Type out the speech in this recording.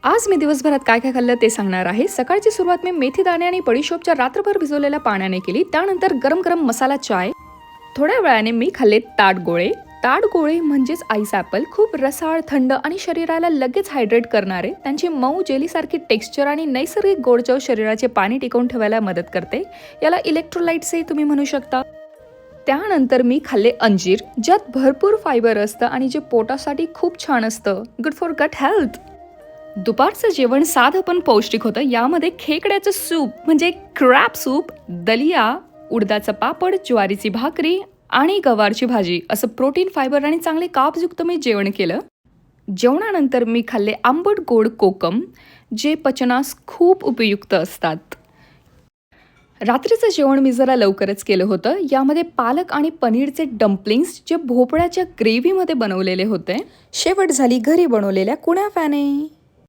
आज मी दिवसभरात काय काय खाल्लं ते सांगणार आहे. सकाळची सुरुवात मी मेथी दाणे आणि बडीशोपच्या रात्रभर भिजवलेल्या पाण्याने केली. त्यानंतर गरम गरम मसाला चाय. थोड्या वेळाने मी खाल्ले ताडगोळे. ताडगोळे म्हणजेच आईस ॲपल. खूप रसाळ, थंड आणि शरीराला लगेच हायड्रेट करणारे. त्यांची मऊ जेलीसारखी टेक्स्चर आणि नैसर्गिक गोडचव शरीराचे पाणी टिकवून ठेवायला मदत करते. याला इलेक्ट्रोलाइट्सही तुम्ही म्हणू शकता. त्यानंतर मी खाल्ले अंजीर, ज्यात भरपूर फायबर असतं आणि जे पोटासाठी खूप छान असतं. Good for gut health. दुपारचं जेवण साधं पण पौष्टिक होतं. यामध्ये खेकड्याचं सूप म्हणजे क्रॅब सूप, दलिया, उडदाचं पापड, ज्वारीची भाकरी आणि गवारची भाजी असं प्रोटीन, फायबर आणि चांगले कार्ब्सयुक्त मी जेवण केलं. जेवणानंतर मी खाल्ले आंबट गोड कोकम, जे पचनास खूप उपयुक्त असतात. रात्रीचं जेवण मी जरा लवकरच केलं होतं. यामध्ये पालक आणि पनीरचे डम्पलिंग्स जे भोपळ्याच्या ग्रेव्हीमध्ये बनवलेले होते. शेवट झाली घरी बनवलेल्या कुणाफ्याने.